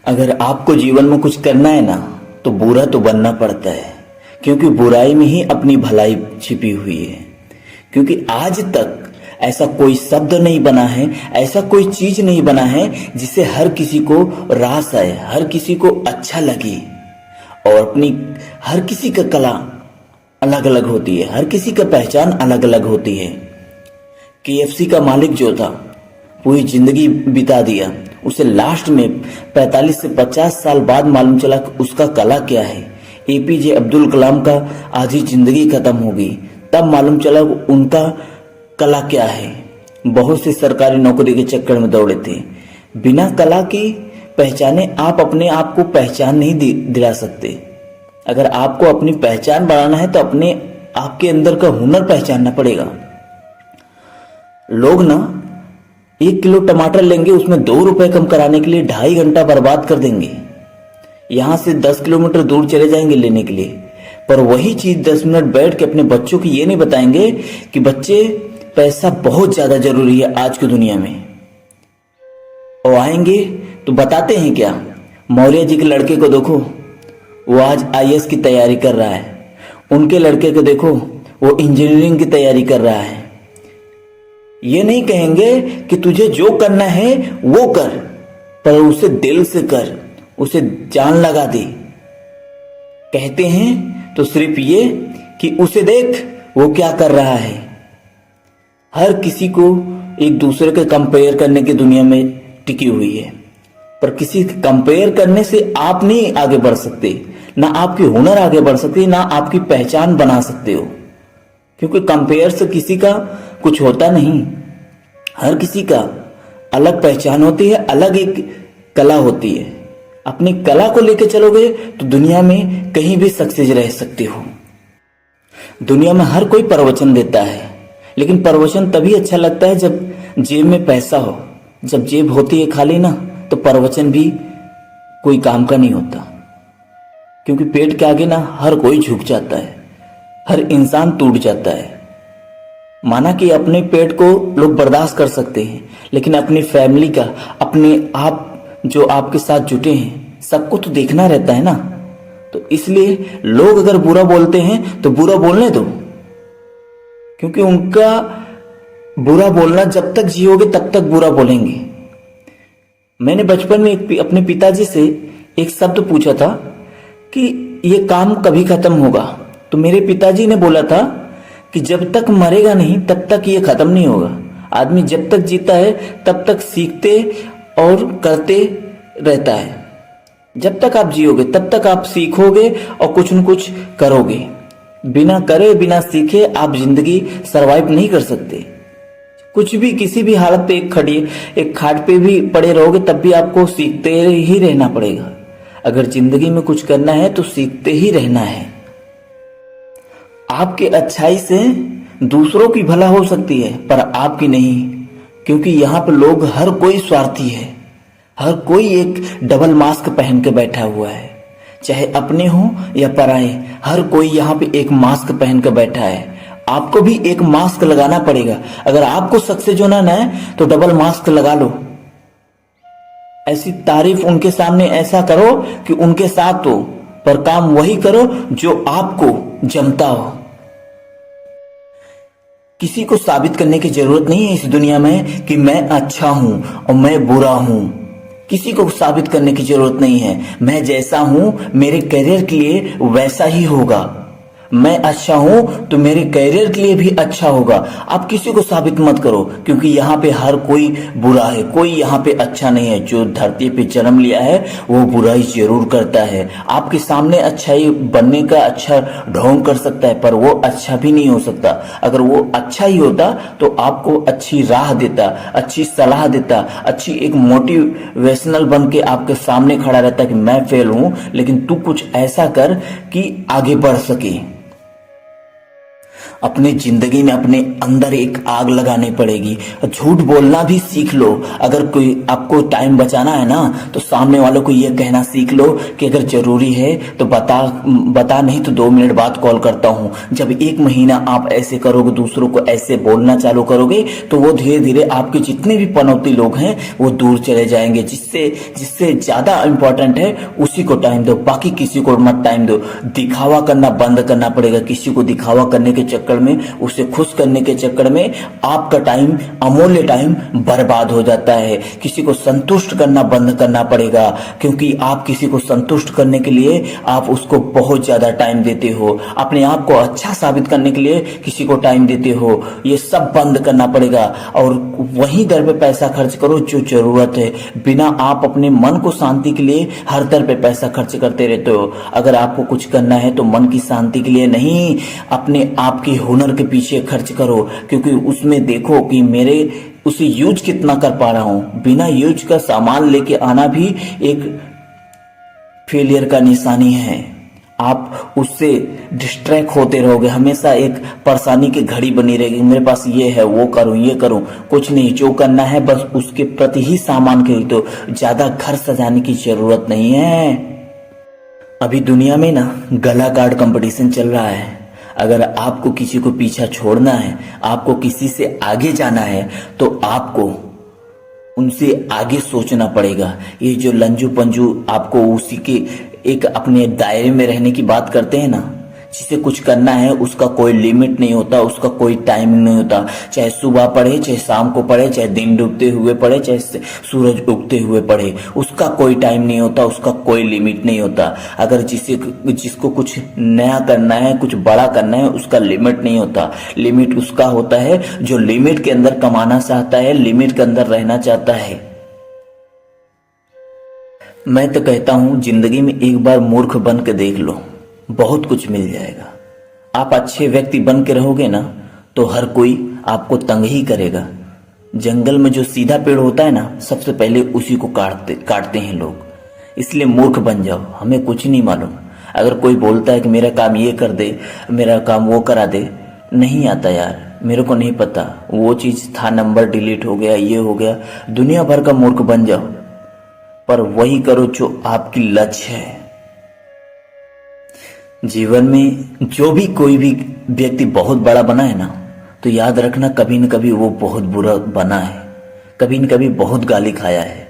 अगर आपको जीवन में कुछ करना है ना, तो बुरा तो बनना पड़ता है, क्योंकि बुराई में ही अपनी भलाई छिपी हुई है। क्योंकि आज तक ऐसा कोई शब्द नहीं बना है, ऐसा कोई चीज नहीं बना है जिसे हर किसी को रास आए, हर किसी को अच्छा लगे। और अपनी हर किसी का कला अलग अलग होती है, हर किसी का पहचान अलग अलग होती है। KFC का मालिक जो था, पूरी जिंदगी बिता दिया, उसे लास्ट में 45 से 50 साल बाद मालूम चला कि उसका कला क्या है। APJ अब्दुल कलाम का आधी जिंदगी खत्म हो गई, तब मालूम चला उनका कला क्या है। बहुत से सरकारी नौकरी के चक्कर में दौड़े थे। बिना कला की पहचाने आप अपने आप को पहचान नहीं दिला सकते। अगर आपको अपनी पहचान बढ़ाना है तो अपने आपके अंदर का हुनर पहचानना पड़ेगा। लोग ना 1 किलो टमाटर लेंगे, उसमें 2 रुपए कम कराने के लिए 2.5 घंटा बर्बाद कर देंगे। यहां से 10 किलोमीटर दूर चले जाएंगे लेने के लिए, पर वही चीज 10 मिनट बैठ के अपने बच्चों को ये नहीं बताएंगे कि बच्चे पैसा बहुत ज्यादा जरूरी है आज की दुनिया में। और आएंगे तो बताते हैं क्या, मौर्य जी के लड़के को देखो, वो आज IAS की तैयारी कर रहा है। उनके लड़के को देखो, वो इंजीनियरिंग की तैयारी कर रहा है। ये नहीं कहेंगे कि तुझे जो करना है वो कर, पर उसे दिल से कर, उसे जान लगा दे। कहते हैं तो सिर्फ ये कि उसे देख वो क्या कर रहा है। हर किसी को एक दूसरे के कंपेयर करने की दुनिया में टिकी हुई है, पर किसी कंपेयर करने से आप नहीं आगे बढ़ सकते, ना आपकी हुनर आगे बढ़ सकती, ना आपकी पहचान बना सकते हो। क्योंकि कंपेयर से किसी का कुछ होता नहीं। हर किसी का अलग पहचान होती है, अलग एक कला होती है। अपनी कला को लेकर चलोगे तो दुनिया में कहीं भी सक्सेस रह सकते हो। दुनिया में हर कोई प्रवचन देता है, लेकिन प्रवचन तभी अच्छा लगता है जब जेब में पैसा हो। जब जेब होती है खाली ना, तो प्रवचन भी कोई काम का नहीं होता। क्योंकि पेट के आगे ना हर कोई झुक जाता है, हर इंसान टूट जाता है। माना कि अपने पेट को लोग बर्दाश्त कर सकते हैं, लेकिन अपनी फैमिली का, अपने आप जो आपके साथ जुटे हैं, सबको तो देखना रहता है ना। तो इसलिए लोग अगर बुरा बोलते हैं तो बुरा बोलने दो, क्योंकि उनका बुरा बोलना जब तक जियोगे तब तक बुरा बोलेंगे। मैंने बचपन में अपने पिताजी से एक शब्द पूछा था कि ये काम कभी खत्म होगा, तो मेरे पिताजी ने बोला था कि जब तक मरेगा नहीं तब तक ये खत्म नहीं होगा। आदमी जब तक जीता है तब तक सीखते और करते रहता है। जब तक आप जियोगे तब तक आप सीखोगे और कुछ न कुछ करोगे। बिना करे बिना सीखे आप जिंदगी सरवाइव नहीं कर सकते। कुछ भी किसी भी हालत पे एक खाट पे भी पड़े रहोगे तब भी आपको सीखते ही रहना पड़ेगा। अगर जिंदगी में कुछ करना है तो सीखते ही रहना है। आपके अच्छाई से दूसरों की भला हो सकती है, पर आपकी नहीं। क्योंकि यहाँ पे लोग हर कोई स्वार्थी है, हर कोई एक डबल मास्क पहन के बैठा हुआ है। चाहे अपने हो या पराए, हर कोई यहाँ पे एक मास्क पहन के बैठा है। आपको भी एक मास्क लगाना पड़ेगा। अगर आपको सक्सेस होना ना है तो डबल मास्क लगा लो। ऐसी तारीफ उनके सामने ऐसा करो कि उनके साथ हो, पर काम वही करो जो आपको जमता हो। किसी को साबित करने की जरूरत नहीं है इस दुनिया में कि मैं अच्छा हूं और मैं बुरा हूं। किसी को साबित करने की जरूरत नहीं है। मैं जैसा हूं मेरे करियर के लिए वैसा ही होगा। मैं अच्छा हूं तो मेरे करियर के लिए भी अच्छा होगा। आप किसी को साबित मत करो, क्योंकि यहाँ पे हर कोई बुरा है, कोई यहाँ पे अच्छा नहीं है। जो धरती पे जन्म लिया है वो बुराई जरूर करता है। आपके सामने अच्छाई बनने का अच्छा ढोंग कर सकता है, पर वो अच्छा भी नहीं हो सकता। अगर वो अच्छा ही होता तो आपको अच्छी राह देता, अच्छी सलाह देता, अच्छी एक मोटिवेशनल बन के आपके सामने खड़ा रहता कि मैं फेल हूं लेकिन तू कुछ ऐसा कर कि आगे बढ़ सके। अपने जिंदगी में अपने अंदर एक आग लगानी पड़ेगी। झूठ बोलना भी सीख लो। अगर कोई आपको टाइम बचाना है ना, तो सामने वालों को ये कहना सीख लो कि अगर जरूरी है तो बता नहीं तो 2 मिनट बाद कॉल करता हूँ। जब 1 महीना आप ऐसे करोगे, दूसरों को ऐसे बोलना चालू करोगे, तो वो धीरे धीरे आपके जितने भी पनौती लोग हैं वो दूर चले जाएंगे। जिससे जिससे ज्यादा इंपॉर्टेंट है उसी को टाइम दो, बाकी किसी को मत टाइम दो। दिखावा करना बंद करना पड़ेगा। किसी को दिखावा करने के चक्कर में, उसे खुश करने के चक्कर में आपका टाइम, अमूल्य टाइम बर्बाद हो जाता है। किसी को संतुष्ट करना बंद करना पड़ेगा, क्योंकि आप किसी को संतुष्ट करने के लिए आप उसको बहुत ज्यादा टाइम देते हो। अपने आप को अच्छा साबित करने के लिए किसी को टाइम देते हो। ये सब बंद करना पड़ेगा और वही दर पे पैसा खर्च करो जो जरूरत है। बिना आप अपने मन को शांति के लिए हर दर पे पैसा खर्च करते रहते हो। अगर आपको कुछ करना है तो मन की शांति के लिए नहीं, अपने आप के हुनर के पीछे खर्च करो। क्योंकि उसमें देखो कि मेरे उसे यूज कितना कर पा रहा हूं। बिना यूज का सामान लेके आना भी एक फेलियर का निशानी है। आप उससे डिस्ट्रैक्ट होते रहोगे, हमेशा एक परेशानी की घड़ी बनी रहेगी। मेरे पास ये है, वो करूं, ये करूं। कुछ नहीं, जो करना है बस उसके प्रति ही सामान खरीदो। ज्यादा घर सजाने की जरूरत नहीं है। अभी दुनिया में ना गला कार्ड कंपटीशन चल रहा है। अगर आपको किसी को पीछा छोड़ना है, आपको किसी से आगे जाना है, तो आपको उनसे आगे सोचना पड़ेगा। ये जो लंजू पंजू आपको उसी के एक अपने दायरे में रहने की बात करते हैं ना, जिसे कुछ करना है उसका कोई लिमिट नहीं होता, उसका कोई टाइमिंग नहीं होता। चाहे सुबह पढ़े, चाहे शाम को पढ़े, चाहे दिन डूबते हुए पढ़े, चाहे सूरज उगते हुए पढ़े, उसका कोई टाइम नहीं होता, उसका कोई लिमिट नहीं होता। अगर जिसको कुछ नया करना है, कुछ बड़ा करना है, उसका लिमिट नहीं होता। लिमिट उसका होता है जो लिमिट के अंदर कमाना चाहता है, लिमिट के अंदर रहना चाहता है। मैं तो कहता हूं जिंदगी में एक बार मूर्ख बन के देख लो, बहुत कुछ मिल जाएगा। आप अच्छे व्यक्ति बन के रहोगे ना, तो हर कोई आपको तंग ही करेगा। जंगल में जो सीधा पेड़ होता है ना, सबसे पहले उसी को काटते हैं लोग। इसलिए मूर्ख बन जाओ। हमें कुछ नहीं मालूम। अगर कोई बोलता है कि मेरा काम ये कर दे, मेरा काम वो करा दे, नहीं आता यार, मेरे को नहीं पता, वो चीज था, नंबर डिलीट हो गया, ये हो गया। दुनिया भर का मूर्ख बन जाओ, पर वही करो जो आपकी लक्ष्य है। जीवन में जो भी कोई भी व्यक्ति बहुत बड़ा बना है ना, तो याद रखना कभी न कभी वो बहुत बुरा बना है, कभी न कभी बहुत गाली खाया है।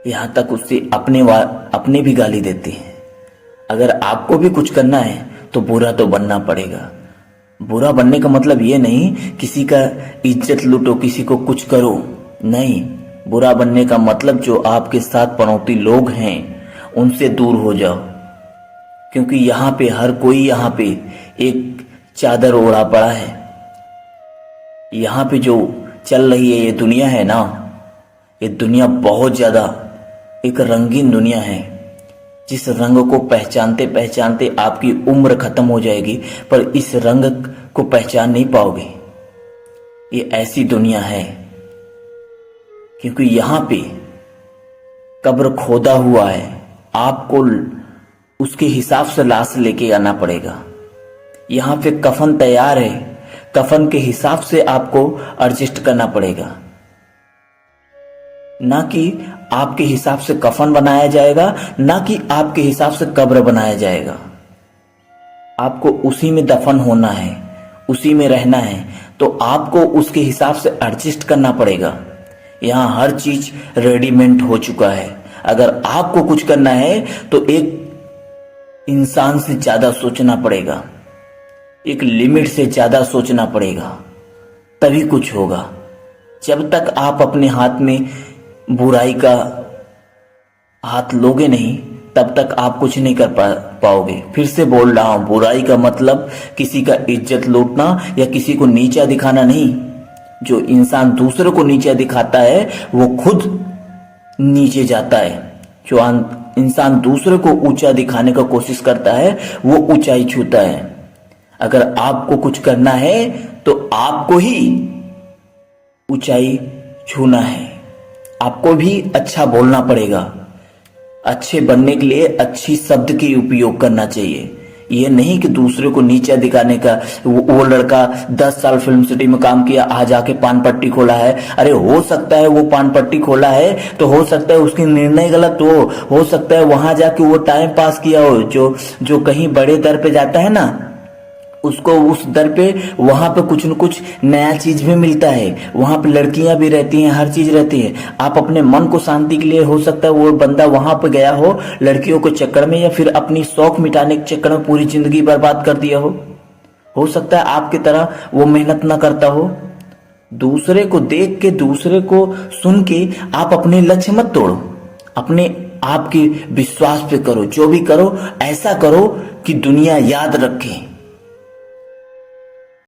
यहां तक उससे अपने भी गाली देते हैं। अगर आपको भी कुछ करना है तो बुरा तो बनना पड़ेगा। बुरा बनने का मतलब ये नहीं किसी का इज्जत लूटो, किसी को कुछ करो, नहीं। बुरा बनने का मतलब जो आपके साथ पनौती लोग हैं उनसे दूर हो जाओ। क्योंकि यहां पे हर कोई यहां पे एक चादर ओढ़ा पड़ा है। यहां पे जो चल रही है ये दुनिया है ना, ये दुनिया बहुत ज्यादा एक रंगीन दुनिया है। जिस रंग को पहचानते पहचानते आपकी उम्र खत्म हो जाएगी, पर इस रंग को पहचान नहीं पाओगे। ये ऐसी दुनिया है, क्योंकि यहां पे कब्र खोदा हुआ है। आपको उसके हिसाब से लाश लेके आना पड़ेगा। यहां पे कफन तैयार है, कफन के हिसाब से आपको एडजस्ट करना पड़ेगा, ना कि आपके हिसाब से कफन बनाया जाएगा, ना कि आपके हिसाब से कब्र बनाया जाएगा। आपको उसी में दफन होना है, उसी में रहना है, तो आपको उसके हिसाब से एडजस्ट करना पड़ेगा। यहां हर चीज रेडीमेड हो चुका है। अगर आपको कुछ करना है तो एक इंसान से ज्यादा सोचना पड़ेगा, एक लिमिट से ज्यादा सोचना पड़ेगा, तभी कुछ होगा। जब तक आप अपने हाथ में बुराई का हाथ लोगे नहीं, तब तक आप कुछ नहीं कर पाओगे। फिर से बोल रहा हूं, बुराई का मतलब किसी का इज्जत लूटना या किसी को नीचा दिखाना नहीं। जो इंसान दूसरे को नीचा दिखाता है वो खुद नीचे जाता है। जो इंसान दूसरे को ऊंचा दिखाने का कोशिश करता है वो ऊंचाई छूता है। अगर आपको कुछ करना है तो आपको ही ऊंचाई छूना है। आपको भी अच्छा बोलना पड़ेगा। अच्छे बनने के लिए अच्छी शब्द की उपयोग करना चाहिए। ये नहीं कि दूसरे को नीचा दिखाने का। वो लड़का 10 साल फिल्म सिटी में काम किया, आज आके पान पट्टी खोला है। अरे हो सकता है वो पान पट्टी खोला है तो हो सकता है उसकी निर्णय गलत हो सकता है वहां जाके वो टाइम पास किया हो। जो कहीं बड़े दर पे जाता है ना, उसको उस दर पे वहां पे कुछ न कुछ नया चीज भी मिलता है, वहां पे लड़कियां भी रहती हैं, हर चीज रहती है। आप अपने मन को शांति के लिए, हो सकता है वो बंदा वहां पे गया हो लड़कियों के चक्कर में, या फिर अपनी शौक मिटाने के चक्कर में पूरी जिंदगी बर्बाद कर दिया हो सकता है आपकी तरह वो मेहनत ना करता हो। दूसरे को देख के, दूसरे को सुन के आप अपने लक्ष्य मत तोड़ो, अपने आपके विश्वास पे करो। जो भी करो ऐसा करो कि दुनिया याद रखे।